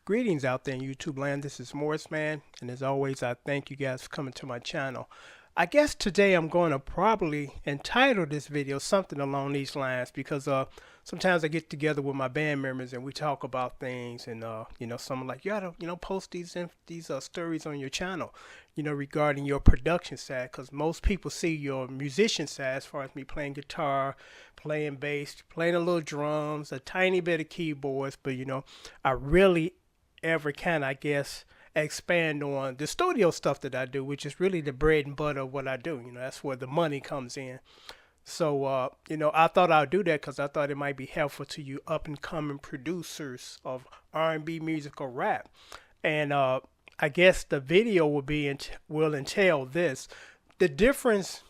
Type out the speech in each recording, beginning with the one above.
Greetings out there in YouTube land. This is Morris Man, and as always, I thank you guys for coming to my channel. I guess today I'm going to probably entitle this video something along these lines because sometimes I get together with my band members and we talk about things and someone like you gotta post these stories on your channel, regarding your production side, because most people see your musician side as far as me playing guitar, playing bass, playing a little drums, a tiny bit of keyboards, but I really ever can, I guess, expand on the studio stuff that I do, which is really the bread and butter of what I do. That's where the money comes in. So, I thought I'd do that because I thought it might be helpful to you up and coming producers of R&B music or rap. And I guess the video will entail this: the difference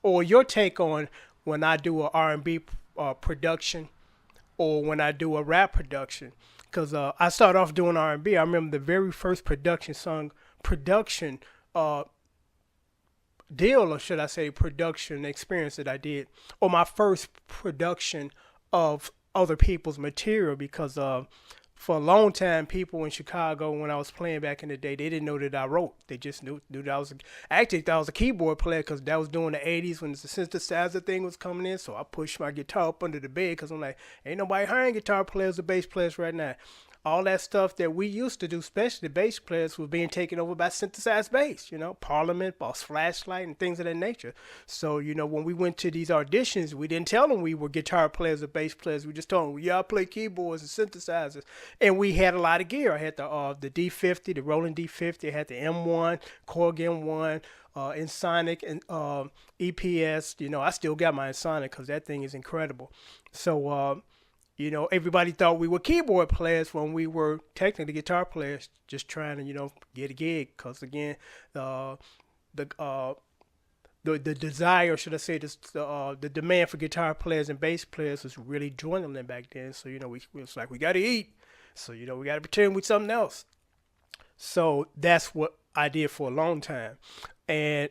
or your take on when I do a R&B production or when I do a rap production. Because I started off doing R&B. I remember the very first production uh, deal, or should I say production experience that I did, or my first production of other people's material, because for a long time, people in Chicago, when I was playing back in the day, they didn't know that I wrote. They just knew that I actually thought I was a keyboard player because that was during the 80s when the synthesizer thing was coming in. So I pushed my guitar up under the bed because I'm like, ain't nobody hiring guitar players or bass players right now. All that stuff that we used to do, especially the bass players, was being taken over by synthesized bass, Parliament, Boss Flashlight, and things of that nature. So, when we went to these auditions, we didn't tell them we were guitar players or bass players. We just told them, yeah, I play keyboards and synthesizers. And we had a lot of gear. I had the D50, the Roland D50. I had the M1, Korg M1, Ensoniq, and EPS. I still got my Ensoniq because that thing is incredible. So, everybody thought we were keyboard players when we were technically guitar players, just trying to, get a gig. Because again, the desire, should I say, the demand for guitar players and bass players was really dwindling back then. So we was like, we got to eat. So we got to pretend we're something else. So that's what I did for a long time, and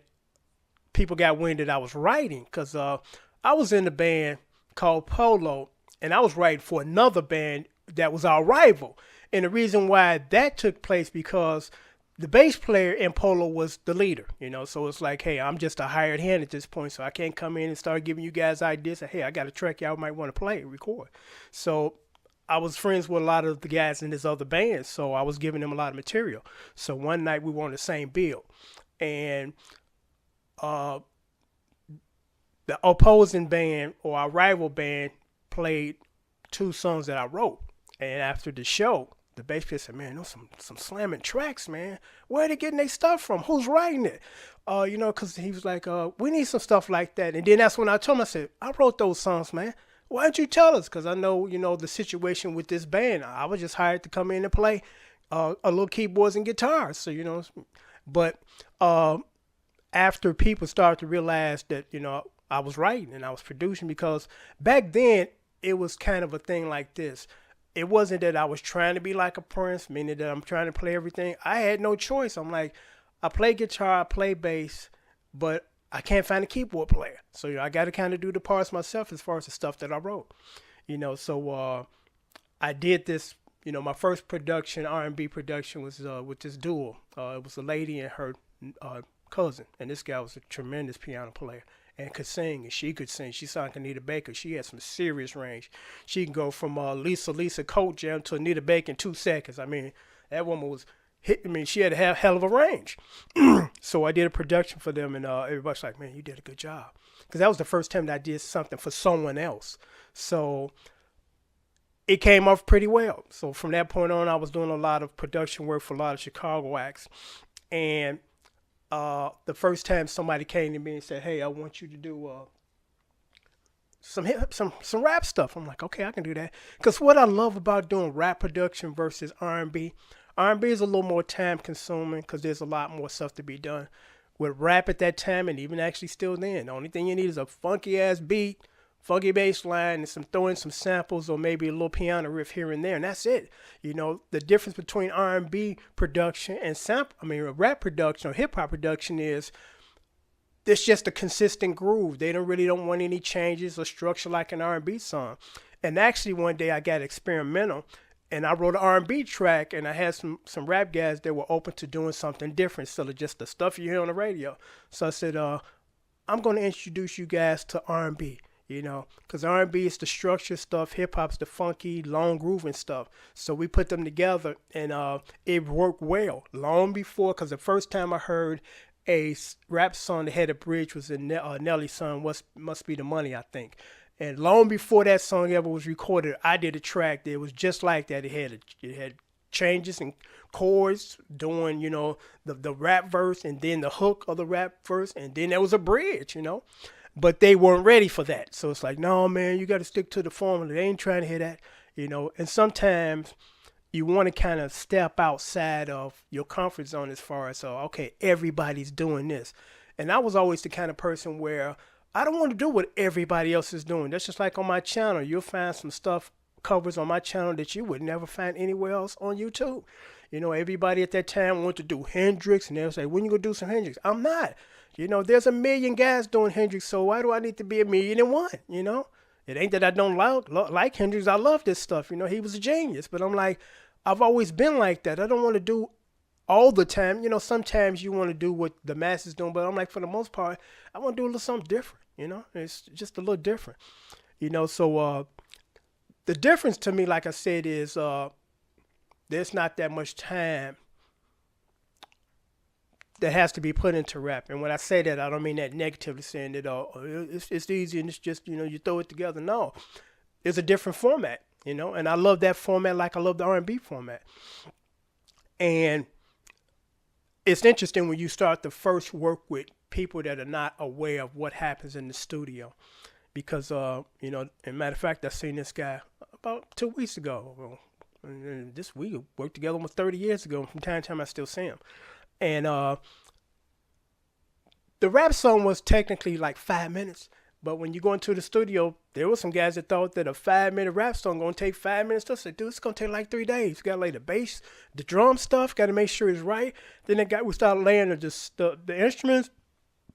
people got wind that I was writing because I was in a band called Polo, and I was writing for another band that was our rival. And the reason why that took place because the bass player in Polo was the leader, so it's like, hey, I'm just a hired hand at this point, so I can't come in and start giving you guys ideas. Hey, I got a track y'all might want to play, record. So I was friends with a lot of the guys in this other band, so I was giving them a lot of material. So one night we were on the same bill, and uh, the opposing band or our rival band played two songs that I wrote. And after the show, the bass player said, man, those some slamming tracks, man. Where are they getting their stuff from? Who's writing it? Because he was like, we need some stuff like that. And then that's when I told him, I said, I wrote those songs, man. Why don't you tell us? Because I know, the situation with this band. I was just hired to come in and play a little keyboards and guitars. So, but after people started to realize that, I was writing and I was producing, because back then it was kind of a thing like this. It wasn't that I was trying to be like a Prince, meaning that I'm trying to play everything. I had no choice. I'm like, I play guitar, I play bass, but I can't find a keyboard player. So I got to kind of do the parts myself as far as the stuff that I wrote. So I did this. My first production, R&B production, was with this duo. It was a lady and her cousin, and this guy was a tremendous piano player and could sing, and she could sing. She sounded like Anita Baker. She had some serious range. She can go from Lisa Coat Jam to Anita Baker in 2 seconds. I mean, that woman was hit. I mean, she had a hell of a range. So I did a production for them, and everybody's like, man, you did a good job. Because that was the first time that I did something for someone else. So it came off pretty well. So from that point on, I was doing a lot of production work for a lot of Chicago acts. And the first time somebody came to me and said, hey, I want you to do some rap stuff. I'm like, okay, I can do that. Because what I love about doing rap production versus R&B is a little more time consuming because there's a lot more stuff to be done. With rap at that time, and even actually still then, the only thing you need is a funky ass beat, funky bass line, and throwing some samples or maybe a little piano riff here and there, and that's it. The difference between R&B production and rap production or hip hop production is it's just a consistent groove. They don't want any changes or structure like an R&B song. And actually, one day I got experimental. and I wrote an R&B track, and I had some rap guys that were open to doing something different instead of just the stuff you hear on the radio. So I said, I'm going to introduce you guys to R&B, because R&B is the structured stuff, hip hop's the funky, long grooving stuff. So we put them together, and it worked well long before, because the first time I heard a rap song that had a bridge was in Nelly's song, Must Be the Money, I think. And long before that song ever was recorded, I did a track that was just like that. It had changes and chords doing, the rap verse, and then the hook of the rap verse, and then there was a bridge, But they weren't ready for that. So it's like, no, man, you got to stick to the formula. They ain't trying to hear that, And sometimes you want to kind of step outside of your comfort zone as far as, okay, everybody's doing this. And I was always the kind of person where I don't want to do what everybody else is doing. That's just like on my channel. You'll find some stuff, covers on my channel that you would never find anywhere else on YouTube. Everybody at that time wanted to do Hendrix, and they'll say, when you going to do some Hendrix? I'm not. There's a million guys doing Hendrix, so why do I need to be a million and one, It ain't that I don't like Hendrix. I love this stuff. He was a genius. But I'm like, I've always been like that. I don't want to do all the time. Sometimes you want to do what the masses doing, but I'm like, for the most part, I want to do a little something different. It's just a little different. So the difference to me, like I said, is there's not that much time that has to be put into rap. And when I say that, I don't mean that negatively, saying that it's easy and it's just, you throw it together. No, it's a different format, and I love that format like I love the R&B format. And it's interesting when you start to first work with people that are not aware of what happens in the studio. Because, as a matter of fact, I seen this guy about 2 weeks ago. And this week, we worked together almost 30 years ago. From time to time, I still see him. And the rap song was technically like 5 minutes. But when you go into the studio, there were some guys that thought that a 5-minute rap song going to take 5 minutes. I said, dude, it's going to take like 3 days. You got to lay the bass, the drum stuff, got to make sure it's right. Then we started laying the instruments,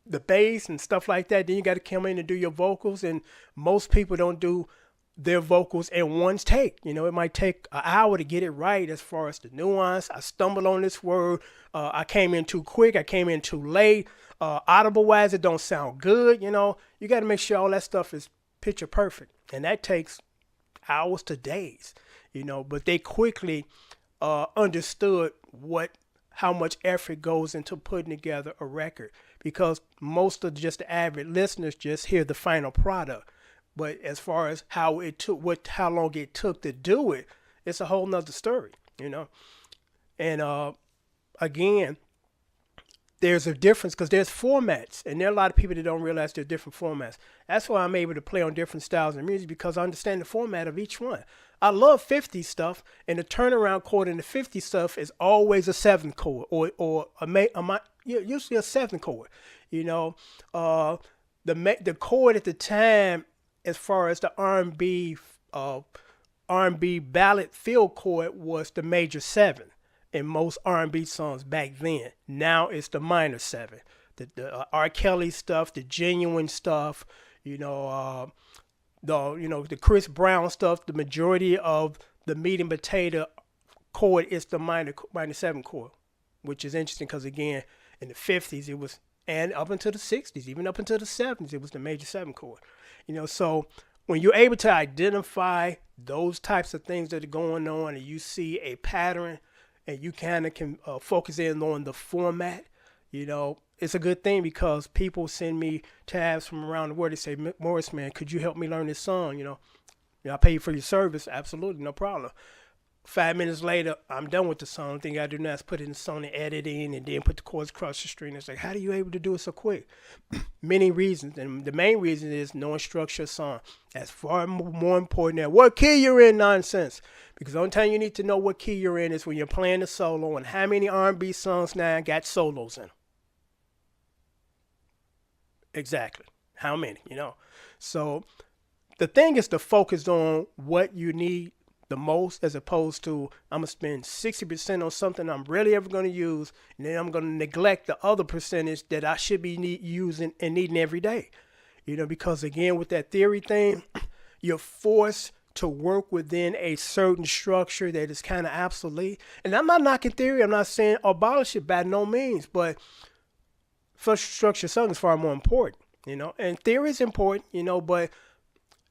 the bass and stuff like that. Then you got to come in and do your vocals. And most people don't do their vocals in one take. It might take an hour to get it right as far as the nuance. I stumbled on this word. I came in too quick. I came in too late. Audible wise, it don't sound good. You got to make sure all that stuff is picture perfect. And that takes hours to days, but they quickly understood how much effort goes into putting together a record, because most of just the average listeners just hear the final product. But as far as how long it took to do it, it's a whole nother story, And again, there's a difference because there's formats, and there are a lot of people that don't realize there are different formats. That's why I'm able to play on different styles of music, because I understand the format of each one. I love 50 stuff, and the turnaround chord in the 50 stuff is always a 7th chord or usually a 7th chord. The chord at the time, as far as the R&B ballad feel chord, was the major 7 in most R&B songs back then. Now it's the minor 7. The R. Kelly stuff, the Genuine stuff, the Chris Brown stuff. The majority of the meat and potato chord is the minor 7 chord, which is interesting because, again, in the 50s it was, and up into the 60s, even up into the 70s, it was the major 7 chord. So when you're able to identify those types of things that are going on, and you see a pattern, and you kind of can focus in on the format, it's a good thing, because people send me tabs from around the world. They say, Morris, man, could you help me learn this song? I pay you for your service. Absolutely, no problem. 5 minutes later, I'm done with the song. The thing I do now is put it in Sony editing and then put the chords across the screen. It's like, how are you able to do it so quick? Many reasons. And the main reason is knowing structure of song. That's far more important than what key you're in nonsense. Because the only time you need to know what key you're in is when you're playing the solo. And how many R&B songs now got solos in them? Exactly. How many, So the thing is to focus on what you need the most, as opposed to I'm going to spend 60% on something I'm really ever going to use, and then I'm going to neglect the other percentage that I should be using and needing every day. Because again, with that theory thing, you're forced to work within a certain structure that is kind of obsolete. And I'm not knocking theory. I'm not saying abolish it by no means, but structure song is far more important, and theory is important, but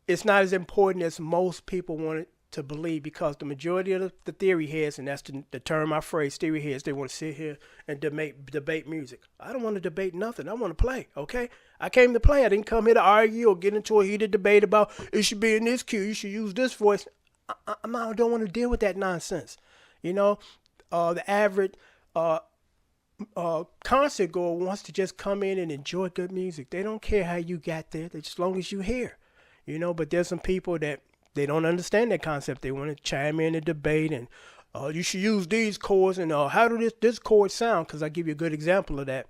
it's not as important as most people want it to believe, because the majority of the theory heads, and that's the term I phrase, theory heads, they want to sit here and debate music. I don't want to debate nothing. I want to play, okay? I came to play. I didn't come here to argue or get into a heated debate about it should be in this key, you should use this voice. I don't want to deal with that nonsense. The average concert goer wants to just come in and enjoy good music. They don't care how you got there, as long as you hear. But there's some people that they don't understand that concept. They want to chime in and debate, and you should use these chords, and how do this chord sound? Because I'll give you a good example of that.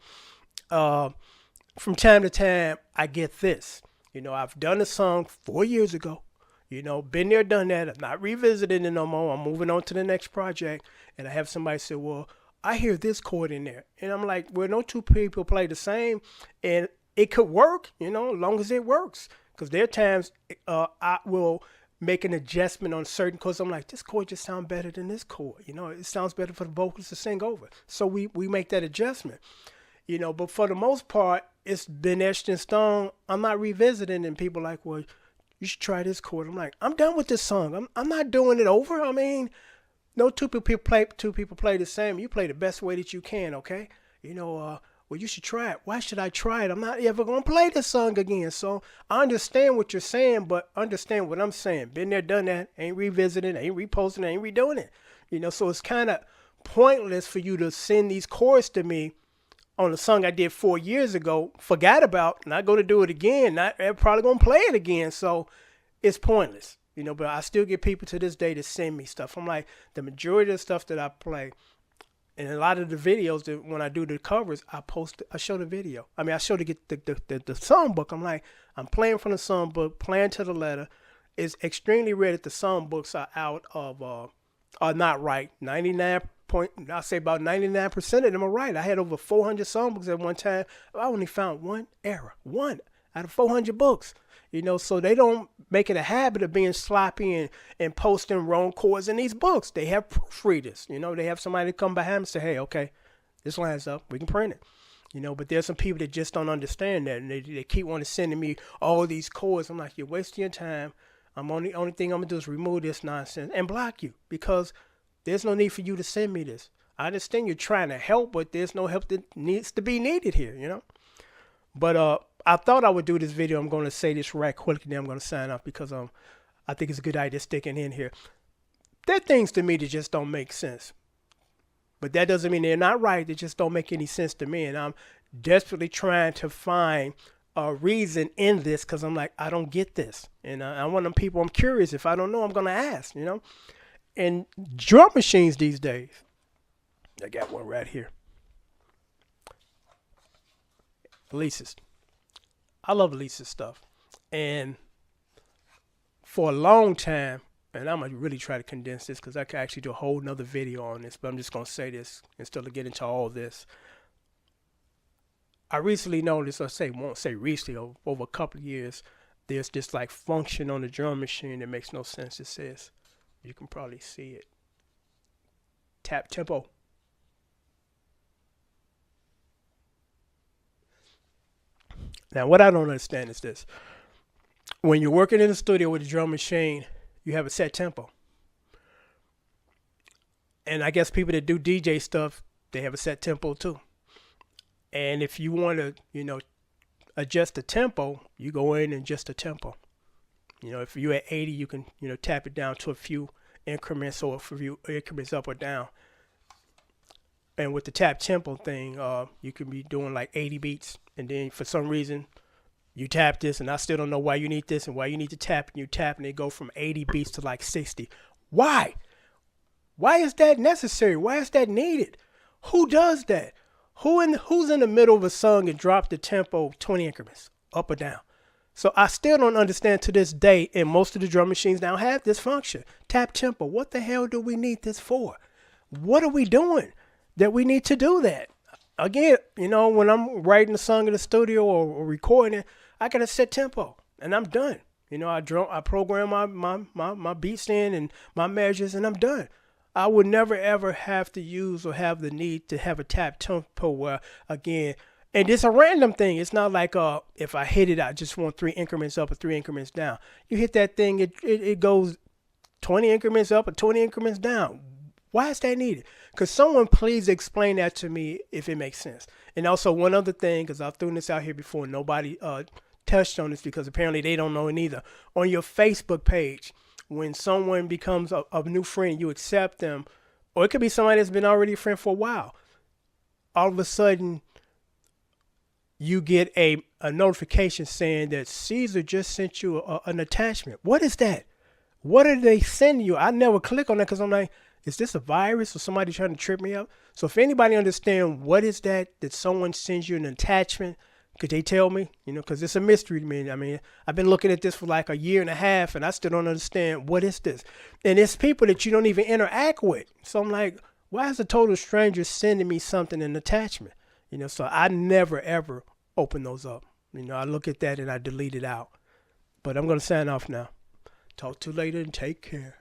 From time to time, I get this. I've done a song 4 years ago. Been there, done that. I'm not revisiting it no more. I'm moving on to the next project. And I have somebody say, well, I hear this chord in there. And I'm like, well, no two people play the same. And it could work, as long as it works. Because there are times I will make an adjustment on certain chords. I'm like, this chord just sounds better than this chord. It sounds better for the vocals to sing over. So we make that adjustment. But for the most part, it's been etched in stone. I'm not revisiting, and people are like, well, you should try this chord. I'm like, I'm done with this song. I'm not doing it over. I mean, no two people play the same. You play the best way that you can, okay? Well, you should try it. Why should I try it? I'm not ever going to play this song again. So I understand what you're saying, but understand what I'm saying. Been there, done that. Ain't revisiting, ain't reposting, ain't redoing it. So it's kind of pointless for you to send these chords to me on a song I did 4 years ago, forgot about, not going to do it again, not probably going to play it again. So it's pointless, but I still get people to this day to send me stuff. I'm like, the majority of the stuff that I play, and a lot of the videos that when I do the covers, I show the video. I show the songbook. I'm like, I'm playing from the songbook, playing to the letter. It's extremely rare that the songbooks are out of, are not right. I'll say about 99% of them are right. I had over 400 songbooks at one time. I only found one error, one out of 400 books. So they don't make it a habit of being sloppy and posting wrong chords in these books. They have proofreaders. They have somebody come behind and say, hey, okay, this lines up. We can print it. But there's some people that just don't understand that, and they keep wanting to send me all these chords. I'm like, you're wasting your time. Only thing I'm going to do is remove this nonsense and block you, because there's no need for you to send me this. I understand you're trying to help, but there's no help that needs to be needed here, But I thought I would do this video. I'm going to say this right quickly, then I'm going to sign off, because I think it's a good idea sticking in here. There are things to me that just don't make sense. But that doesn't mean they're not right. They just don't make any sense to me. And I'm desperately trying to find a reason in this, because I'm like, I don't get this. And I'm one of them people, I'm curious. If I don't know, I'm going to ask, And drum machines these days, I got one right here. Alesis. I love Alesis stuff. And for a long time, and I'm going to really try to condense this because I could actually do a whole nother video on this, but I'm just going to say this instead of getting into all this. I recently noticed, won't say recently, over a couple of years, there's this like function on the drum machine that makes no sense. It says, you can probably see it, tap tempo. Now, what I don't understand is this. When you're working in the studio with a drum machine, you have a set tempo. And I guess people that do DJ stuff, they have a set tempo too. And if you want to, adjust the tempo, you go in and adjust the tempo. If you're at 80, you can, tap it down to a few increments or a few increments up or down. And with the tap tempo thing, you can be doing like 80 beats. And then for some reason, you tap this, and I still don't know why you need this and why you need to tap, and you tap, and they go from 80 beats to like 60. Why? Why is that necessary? Why is that needed? Who does that? Who's in the middle of a song and drop the tempo 20 increments, up or down? So I still don't understand to this day, and most of the drum machines now have this function, tap tempo. What the hell do we need this for? What are we doing that we need to do that? Again, when I'm writing a song in the studio or recording it, I got to set tempo, and I'm done. I program my beats in and my measures, and I'm done. I would never ever have to use or have the need to have a tap tempo where, again, and it's a random thing. It's not like if I hit it, I just want 3 increments up or 3 increments down. You hit that thing, it goes 20 increments up or 20 increments down. Why is that needed? Because someone please explain that to me if it makes sense. And also one other thing, because I've thrown this out here before, nobody touched on this because apparently they don't know it either. On your Facebook page, when someone becomes a new friend, you accept them, or it could be somebody that's been already a friend for a while. All of a sudden, you get a notification saying that Caesar just sent you an attachment. What is that? What are they sending you? I never click on that because I'm like, is this a virus or somebody trying to trip me up? So if anybody understand what is that someone sends you an attachment, could they tell me? Because it's a mystery to me. I mean, I've been looking at this for like a year and a half, and I still don't understand what is this. And it's people that you don't even interact with. So I'm like, why is a total stranger sending me something, an attachment? So I never, ever open those up. I look at that and I delete it out. But I'm going to sign off now. Talk to you later and take care.